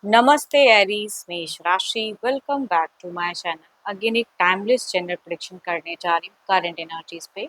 नमस्ते एरीज, मेष राशि। Welcome back to my channel. Again एक टाइमलेस जेंडर प्रेडिक्शन करने जा रही हूँ करंट एनर्जीज पे।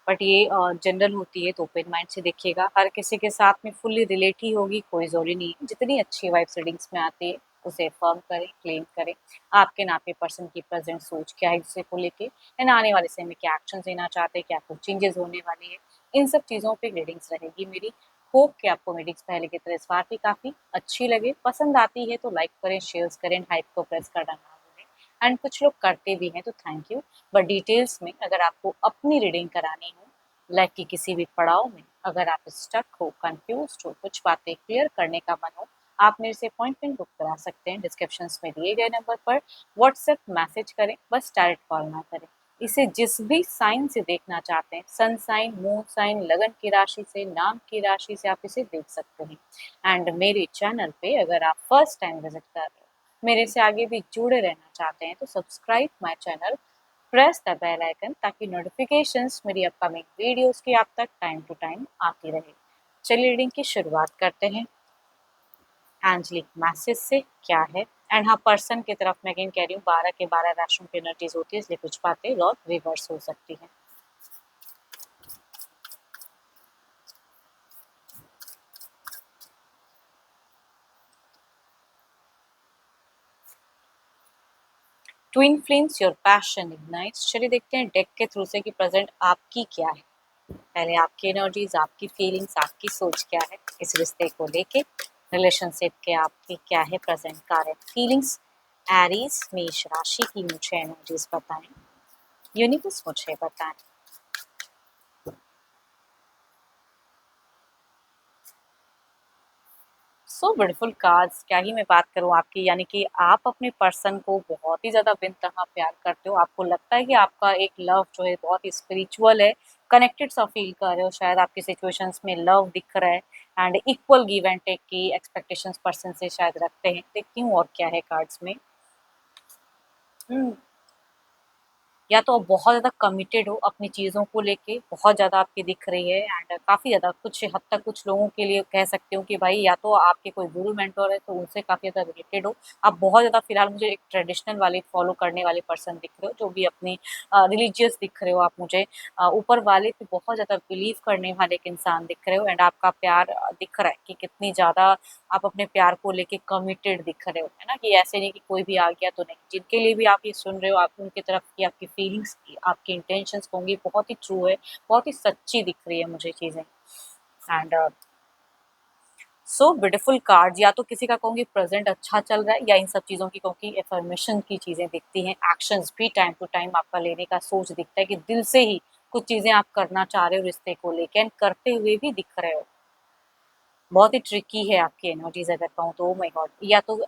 बट ये जनरल होती है तो ओपन माइंड से देखिएगा। हर किसी के साथ में फुल्ली रिलेट ही होगी, कोई जरूरी नहीं है। जितनी अच्छी वाइब्स रीडिंग्स में आती है उसे फर्म करें, क्लेम करें। आपके नापे पर्सन की प्रेजेंट सोच क्या है जिसे को लेके, एंड आने वाले समय में क्या एक्शन लेना चाहते हैं, क्या कुछ चेंजेस होने वाली है, इन सब चीज़ों पे रीडिंग्स रहेगी मेरी। होप कि आपको मीटिंग्स पहले की तरह इस बार भी काफ़ी अच्छी लगे। पसंद आती है तो लाइक करें, शेयर करें, हाइप को प्रेस करना ना भूलें। एंड कुछ लोग करते भी हैं तो थैंक यू। बट डिटेल्स में अगर आपको अपनी रीडिंग करानी हो, लाइफ की किसी भी पड़ाव में अगर आप स्टक हो, कंफ्यूज हो, कुछ बातें क्लियर करने का मन हो, आप मेरे से अपॉइंटमेंट बुक करा सकते हैं। डिस्क्रिप्शन में दिए गए नंबर पर व्हाट्सएप मैसेज करें, बस डायरेक्ट कॉल ना करें। इसे जिस भी साइन से देखना चाहते हैं, सन साइन, मून साइन, लगन की राशि से, नाम की राशि से, आप इसे देख सकते हैं। एंड मेरे चैनल पे अगर आप फर्स्ट टाइम विजिट कर रहे हो, मेरे से आगे भी जुड़े रहना चाहते हैं, तो subscribe my channel, press the bell icon, ताकि नोटिफिकेशंस मेरी अपकमिंग वीडियोस की आप तक टाइम टू टाइम आती रहे। चलिए रीडिंग की शुरुआत करते हैं एंजलिक मैसेज से। क्या है? एंड हाँ, पर्सन की तरफ मैं अगेन कह रही हूँ, 12 के 12 राशियों की एनर्जीज होती है, इसलिए कुछ बातें और रिवर्स हो सकती हैं। Twin flames, your passion ignites. चलिए देखते हैं डेक के थ्रू से कि प्रेजेंट आपकी क्या है। पहले आपकी एनर्जीज, आपकी फीलिंग्स, आपकी सोच क्या है इस रिश्ते को लेके, रिलेशनशिप के आपकी क्या है प्रेजेंट करंट फीलिंग्स। एरीज मेष राशि की मुझे एनर्जीज बताएं, यूनिवर्स मुझे बताएं। सो ब्यूटीफुल कार्ड्स, क्या ही मैं बात करूँ आपकी, यानी कि आप अपने पर्सन को बहुत ही ज़्यादा बेनतहा प्यार करते हो। आपको लगता है कि आपका एक लव जो है बहुत ही स्पिरिचुअल है, कनेक्टेड सा फील कर रहे हो। शायद आपकी सिचुएशंस में लव दिख रहा है and equal give and take की एक्सपेक्टेशंस पर्सन से शायद रखते हैं। देखती हूँ और क्या है कार्ड्स में। हम्म, या तो आप बहुत ज़्यादा कमिटेड हो अपनी चीज़ों को लेके, बहुत ज़्यादा आपकी दिख रही है एंड काफ़ी ज़्यादा, कुछ हद तक कुछ लोगों के लिए कह सकती हूँ कि भाई या तो आपके कोई गुरु मेंटोर है तो उनसे काफ़ी ज़्यादा रिलेटेड हो। आप बहुत ज़्यादा फिलहाल मुझे एक ट्रेडिशनल वाले फॉलो करने वाले पर्सन दिख रहे हो, जो भी अपनी रिलीजियस दिख रहे हो आप मुझे। ऊपर वाले पे बहुत ज़्यादा बिलीव करने वाले एक इंसान दिख रहे हो एंड आपका प्यार दिख रहा है कि कितनी ज़्यादा आप अपने प्यार को लेके कमिटेड दिख रहे हो, है ना? कि ऐसे नहीं कि कोई भी आ गया तो नहीं। जिनके लिए भी आप ये सुन रहे हो, आप उनकी तरफ की आपकी फीलिंग्स की, आपकी इंटेंशंस होंगी बहुत ही ट्रू है, बहुत ही सच्ची दिख रही है मुझे चीज़ें। एंड सो ब्यूटीफुल कार्ड, या तो किसी का कहूँगी प्रेजेंट अच्छा चल रहा है, या इन सब चीज़ों की कहूँगी एफर्मेशन की चीज़ें दिखती हैं। एक्शंस भी टाइम टू टाइम आपका लेने का सोच दिखता है कि दिल से ही कुछ चीज़ें आप करना चाह रहे हो रिश्ते को लेके, एंड करते हुए भी दिख रहे हो। बहुत ही ट्रिकी है आपकी एनर्जीज अगर कहूँ तो। माय गॉड, या तो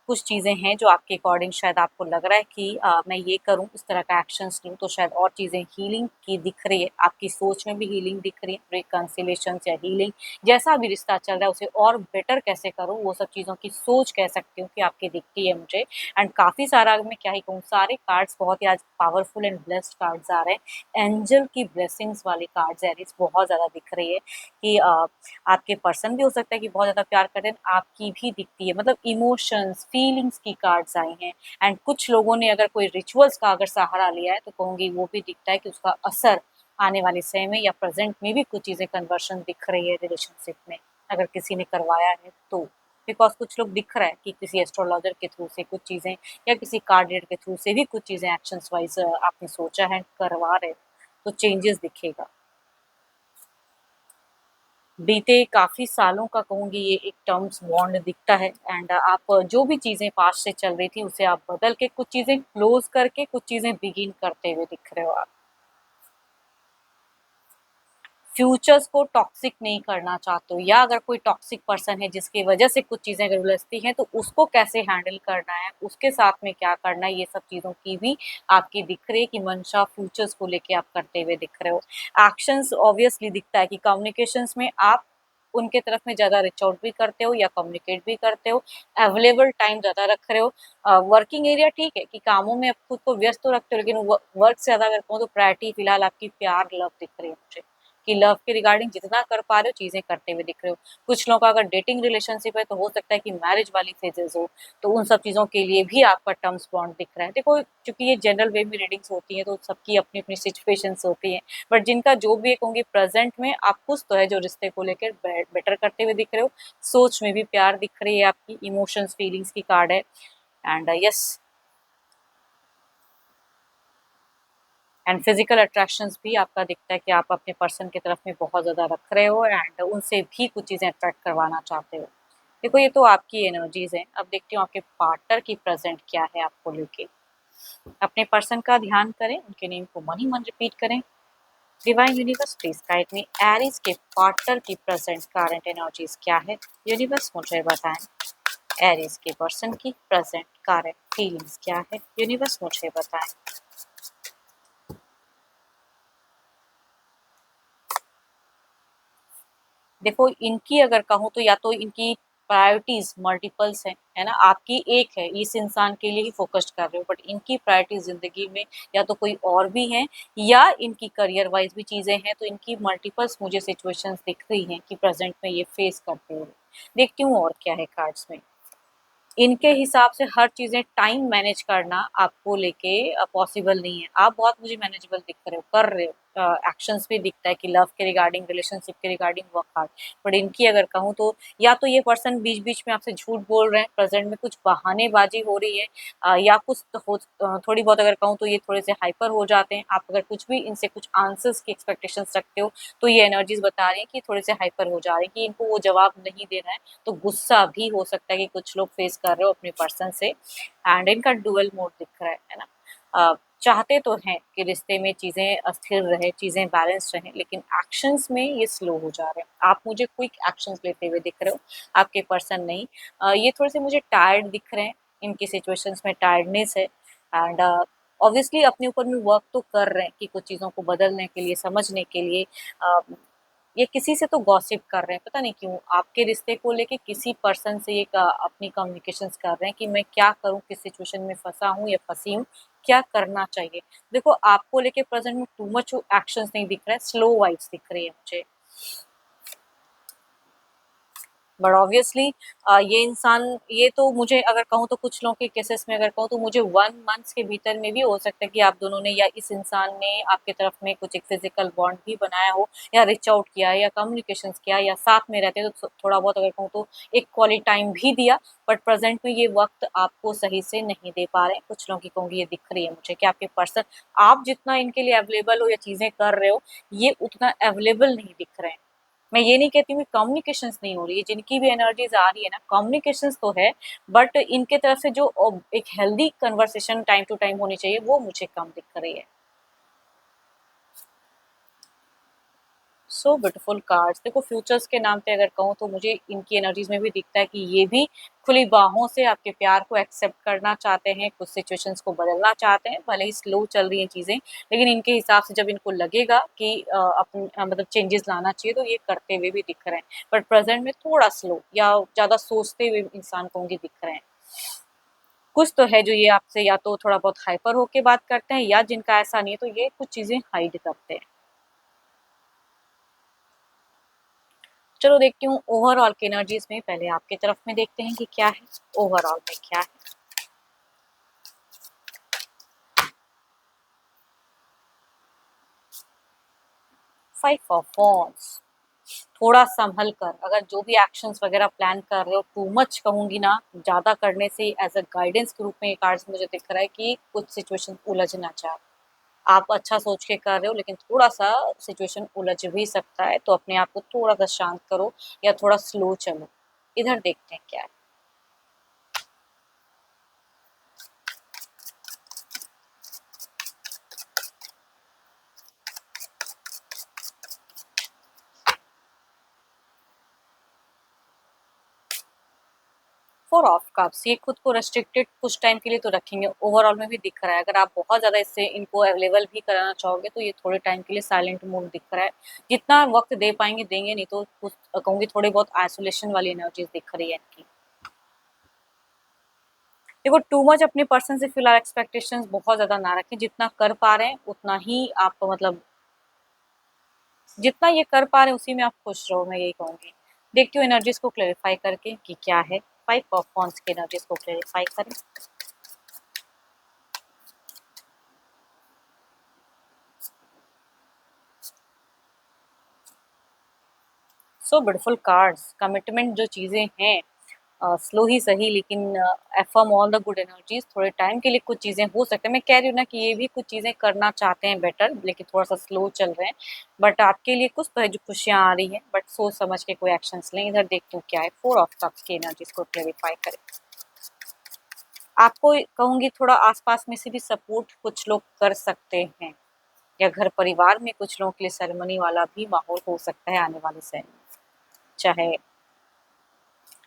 कुछ चीज़ें हैं जो आपके अकॉर्डिंग शायद आपको लग रहा है कि मैं ये करूँ, इस तरह का एक्शंस लूँ तो शायद और चीज़ें हीलिंग की दिख रही है। आपकी सोच में भी हीलिंग दिख रही है, रिकन्सिलेशन या हीलिंग, जैसा भी रिश्ता चल रहा है उसे और बेटर कैसे करूँ, वो सब चीज़ों की सोच कह सकती हूँ कि आपकी दिखती है मुझे। एंड काफ़ी सारा, मैं क्या ही कहूँ, सारे कार्ड्स बहुत ही आज पावरफुल एंड ब्लेस्ड कार्ड्स आ रहे हैं। एंजल की ब्लेसिंग्स वाले कार्ड्स एरीज बहुत ज़्यादा दिख रही है कि आपके पर्सन भी हो सकता है कि बहुत ज़्यादा प्यार करते हैं, आपकी भी दिखती है, मतलब इमोशंस, फीलिंग्स की कार्ड्स आई हैं। एंड कुछ लोगों ने अगर कोई रिचुअल्स का अगर सहारा लिया है तो कहूँगी वो भी दिखता है कि उसका असर आने वाले समय में या प्रेजेंट में भी कुछ चीज़ें कन्वर्शन दिख रही है रिलेशनशिप में, अगर किसी ने करवाया है तो। बिकॉज कुछ लोग दिख रहा है कि किसी एस्ट्रोलॉजर के थ्रू से कुछ चीज़ें, या किसी कार्ड रीडर के थ्रू से भी कुछ चीज़ें एक्शंस वाइज आपने सोचा है करवा रहे हो, तो चेंजेस दिखेगा। बीते काफ़ी सालों का कहूँगी ये एक टर्म्स बॉन्ड दिखता है। एंड आप जो भी चीज़ें पास्ट से चल रही थी उसे आप बदल के कुछ चीज़ें क्लोज करके कुछ चीज़ें बिगिन करते हुए दिख रहे हो आप। फ्यूचर्स को टॉक्सिक नहीं करना चाहते हो, या अगर कोई टॉक्सिक पर्सन है जिसकी वजह से कुछ चीज़ें अगर उलझती हैं तो उसको कैसे हैंडल करना है, उसके साथ में क्या करना है, ये सब चीज़ों की भी आपकी दिख रही है कि मंशा फ्यूचर्स को लेके आप करते हुए दिख रहे हो। एक्शंस ऑब्वियसली दिखता है कि कम्युनिकेशंस में आप उनके तरफ में ज़्यादा रीच आउट भी करते हो या कम्युनिकेट भी करते हो, अवेलेबल टाइम ज़्यादा रख रहे हो। वर्किंग एरिया ठीक है कि कामों में आप खुद को व्यस्त तो रखते हो, लेकिन वर्क से ज़्यादा अगर कहूँ तो प्रायोरिटी फिलहाल आपकी प्यार लव दिख रही है मुझे, कि लव के रिगार्डिंग जितना कर पा रहे हो चीज़ें करते हुए दिख रहे हो। कुछ लोगों का अगर डेटिंग रिलेशनशिप है तो हो सकता है कि मैरिज वाली फेजेस हो, तो उन सब चीज़ों के लिए भी आपका टर्म्स बॉन्ड दिख रहा है। देखो चूँकि ये जनरल वे में रीडिंग्स होती हैं तो सबकी अपनी-अपनी सिचुएशंस होती हैं, बट जिनका जो भी एक होंगे प्रेज़ेंट में आप कुछ तो है जो रिश्ते को लेकर बेटर करते हुए दिख रहे हो। सोच में भी प्यार दिख रही है आपकी, इमोशंस, फीलिंग्स की कार्ड है and yes and physical attractions भी आपका दिखता है कि आप अपने पर्सन की तरफ में बहुत ज़्यादा रख रहे हो एंड उनसे भी कुछ चीज़ें अट्रैक्ट करवाना चाहते हो। देखो ये तो आपकी एनर्जीज हैं, अब देखती हूँ आपके पार्टनर की प्रेजेंट क्या है आपको लेके। अपने पर्सन का ध्यान करें, उनके नेम को मन ही मन रिपीट करें। Divine universe please guide me, Aries के पार्टनर की प्रेजेंट करंट एनर्जीज क्या है, यूनिवर्स मुझे बताएं। एरीज के पर्सन की प्रेजेंट करंट फीलिंग्स क्या है, यूनिवर्स मुझे बताएं। देखो इनकी अगर कहूँ तो या तो इनकी प्रायोरिटीज मल्टीपल्स हैं, है ना, आपकी एक है, इस इंसान के लिए ही फोकस्ड कर रहे हो, बट इनकी प्रायोरिटी जिंदगी में या तो कोई और भी है या इनकी करियर वाइज भी चीजें हैं, तो इनकी मल्टीपल्स मुझे सिचुएशंस दिख रही हैं कि प्रेजेंट में ये फेस करते हुए। देखती हूँ और क्या है कार्ड्स में। इनके हिसाब से हर चीज़ें टाइम मैनेज करना आपको लेके पॉसिबल नहीं है। आप बहुत मुझे मैनेजेबल दिख रहे हो, कर रहे हो। एक्शंस भी दिखता है कि लव के रिगार्डिंग, रिलेशनशिप के रिगार्डिंग वर्क हार्ड। बट इनकी अगर कहूँ तो या तो ये पर्सन बीच-बीच में आपसे झूठ बोल रहे हैं, प्रेज़ेंट में कुछ बहानेबाज़ी हो रही है, या कुछ तो थोड़ी बहुत अगर कहूँ तो ये थोड़े से हाइपर हो जाते हैं। आप अगर कुछ भी इनसे कुछ आंसर्स की एक्सपेक्टेशंस रखते हो, तो ये एनर्जीज़ बता रही हैं कि थोड़े से हाइपर हो जा रहे हैं कि इनको वो जवाब नहीं देना है। तो गुस्सा भी हो सकता है कि कुछ लोग फेस कर रहे हो अपने पर्सन से एंड इनका डुअल मोड दिख रहा है ना। चाहते तो हैं कि रिश्ते में चीज़ें स्थिर रहे, चीज़ें बैलेंस रहें, लेकिन एक्शंस में ये स्लो हो जा रहे हैं। आप मुझे क्विक एक्शंस लेते हुए दिख रहे हो, आपके पर्सन नहीं। ये थोड़े से मुझे टायर्ड दिख रहे हैं, इनकी सिचुएशंस में टायर्डनेस है एंड ऑब्वियसली अपने ऊपर में वर्क तो कर रहे हैं कि कुछ चीज़ों को बदलने के लिए, समझने के लिए। अ, ये किसी से तो गॉसिप कर रहे हैं, पता नहीं क्यों आपके रिश्ते को लेके किसी पर्सन से ये अपनी कम्युनिकेशंस कर रहे हैं कि मैं क्या करूं, किस सिचुएशन में फंसा हूं या फंसी हूं, क्या करना चाहिए। देखो आपको लेके प्रेजेंट में टू मच एक्शंस नहीं दिख रहा है, स्लो वाइब्स दिख रही है मुझे। बट ऑब्वियसली ये इंसान, ये तो मुझे अगर कहूँ तो कुछ लोगों के केसेस में अगर कहूँ तो मुझे 1 मंथ के भीतर में भी हो सकता है कि आप दोनों ने या इस इंसान ने आपके तरफ में कुछ एक फिजिकल बॉन्ड भी बनाया हो या रीच आउट किया या कम्युनिकेशन किया या साथ में रहते तो थोड़ा बहुत अगर कहूँ तो एक क्वालिटी टाइम भी दिया। बट प्रेजेंट में ये वक्त आपको सही से नहीं दे पा रहे हैं। कुछ लोगों की कहूँगी ये दिख रही है मुझे कि आपके पर्सन, आप जितना इनके लिए अवेलेबल हो या चीज़ें कर रहे हो, ये उतना अवेलेबल नहीं दिख रहे हैं। मैं ये नहीं कहती हूँ कि कम्युनिकेशंस नहीं हो रही है, जिनकी भी एनर्जीज आ रही है ना, कम्युनिकेशंस तो है, बट इनके तरफ से जो एक healthy conversation time to time होनी चाहिए वो मुझे कम दिख रही है। So beautiful cards. देखो फ्यूचर्स के नाम पे अगर कहूँ तो मुझे इनकी एनर्जीज में भी दिखता है कि ये भी खुली बाहों से आपके प्यार को एक्सेप्ट करना चाहते हैं, कुछ सिचुएशंस को बदलना चाहते हैं, भले ही स्लो चल रही हैं चीज़ें, लेकिन इनके हिसाब से जब इनको लगेगा कि मतलब चेंजेस लाना चाहिए तो ये करते हुए भी दिख रहे हैं। बट प्रेजेंट में थोड़ा स्लो या ज़्यादा सोचते हुए इंसान को दिख रहे हैं। कुछ तो है जो ये आपसे या तो थोड़ा बहुत हाइपर होके बात करते हैं, या जिनका ऐसा नहीं है तो ये कुछ चीज़ें हाइड करते हैं। चलो देखती हूँ ओवरऑल की एनर्जीज में, पहले आपकी तरफ में देखते हैं कि क्या है ओवरऑल में क्या है। 5 ऑफ वॉन्ड्स। थोड़ा संभल कर अगर जो भी एक्शंस वगैरह प्लान कर रहे हो, टू मच कहूंगी ना, ज्यादा करने से एज अ गाइडेंस के रूप में ये कार्ड्स मुझे दिख रहा है कि कुछ सिचुएशन उलझ ना जाए। आप अच्छा सोच के कर रहे हो लेकिन थोड़ा सा सिचुएशन उलझ भी सकता है, तो अपने आप को थोड़ा सा शांत करो या थोड़ा स्लो चलो। इधर देखते हैं क्या है। फोर ऑफ कप्स, ये खुद को रेस्ट्रिक्टेड कुछ टाइम के लिए तो रखेंगे, ओवरऑल में भी दिख रहा है। अगर आप बहुत ज़्यादा इससे इनको अवेलेबल भी कराना चाहोगे तो ये थोड़े टाइम के लिए साइलेंट मोड दिख रहा है। जितना वक्त दे पाएंगे देंगे, नहीं तो कुछ कहूँगी थोड़ी बहुत आइसोलेशन वाली एनर्जीज दिख रही है इनकी। देखो टू मच अपने पर्सन से फिलहाल एक्सपेक्टेशंस बहुत ज़्यादा ना रखें, जितना कर पा रहे हैं उतना ही आप मतलब जितना ये कर पा रहे हैं उसी में आप खुश रहो, मैं यही कहूँगी। देखती हूँ एनर्जीज़ को क्लैरिफ़ाई करके कि क्या है। 5 ऑफ वांड्स की एनर्जीज़ को क्लैरिफ़ाई करें। सो ब्यूटीफुल कार्ड्स। कमिटमेंट जो चीज़ें हैं, स्लो ही सही लेकिन अफ़र्म ऑल द गुड एनर्जीज़। थोड़े टाइम के लिए कुछ चीज़ें हो सकता है, मैं कह रही हूँ ना कि ये भी कुछ चीज़ें करना चाहते हैं बेटर, लेकिन थोड़ा-सा स्लो चल रहे हैं। बट आपके लिए कुछ तो है जो खुशियाँ आ रही हैं, बट सोच समझ के कोई एक्शंस लें। इधर देखती हूँ क्या है। 4 ऑफ कप्स की एनर्जीज़ को क्लैरिफ़ाई करें। आपको कहूँगी थोड़ा आस-पास में से भी सपोर्ट कुछ लोग कर सकते हैं, या घर परिवार में कुछ लोगों के लिए सेरेमनी वाला भी माहौल हो सकता है आने वाले समय में। चाहे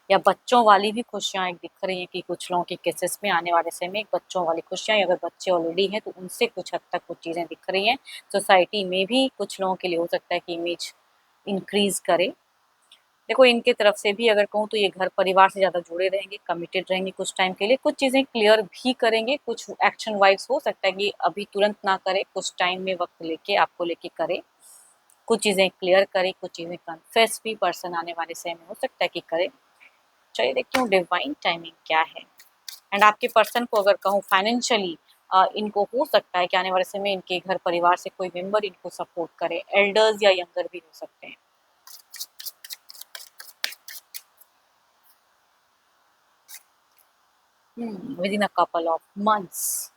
या बच्चों वाली भी खुशियाँ एक दिख रही हैं कि कुछ लोगों के केसेस में आने वाले समय में एक बच्चों वाली खुशियाँ, अगर बच्चे ऑलरेडी हैं तो उनसे कुछ हद तक कुछ चीज़ें दिख रही हैं। सोसाइटी में भी कुछ लोगों के लिए हो सकता है कि इमेज इंक्रीज़ करे। देखो इनके तरफ से भी अगर कहूँ तो ये घर परिवार से ज़्यादा जुड़े रहेंगे, कमिटेड रहेंगे कुछ टाइम के लिए, कुछ चीज़ें क्लियर भी करेंगे, कुछ एक्शन वाइज़ हो सकता है कि अभी तुरंत ना करें, कुछ टाइम में वक़्त लेके आपको लेके करें। कुछ चीज़ें क्लियर करें, कुछ चीज़ें कन्फेस भी पर्सन आने वाले समय में हो सकता है कि करे। चलिए देखती हूँ डिवाइन टाइमिंग क्या है। एंड आपके पर्सन को अगर कहूँ फाइनेंशियली इनको हो सकता है कि आने वाले समय में इनके घर परिवार से कोई मेंबर इनको सपोर्ट करे, एल्डर्स या यंगर भी हो सकते हैं। With in a couple of months.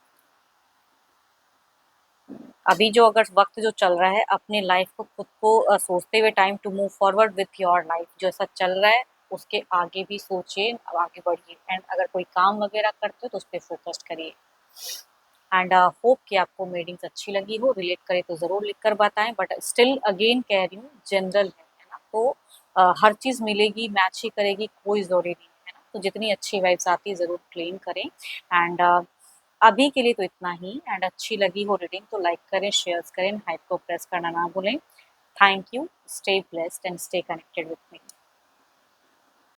अभी जो अगर वक्त जो चल रहा है अपने लाइफ को खुद को सोचते हुए, time to move forward with your life, जो ऐसा चल रहा है उसके आगे भी सोचिए, अब आगे बढ़िए। एंड अगर कोई काम वगैरह करते हो तो उस पर फोकस करिए। एंड होप कि आपको मीटिंग्स अच्छी लगी हो, रिलेट करे तो ज़रूर लिख कर बताएं। बट स्टिल अगेन कह रही हूँ जनरल है ना, तो हर चीज़ मिलेगी मैच ही करेगी कोई ज़रूरी नहीं है ना, तो जितनी अच्छी वाइब्स आती है ज़रूर क्लेम करें। एंड अभी के लिए तो इतना ही। एंड अच्छी लगी हो रीडिंग तो लाइक करें, शेयर करें, हाइप को प्रेस करना ना भूलें। Thank you, stay blessed and stay connected with me.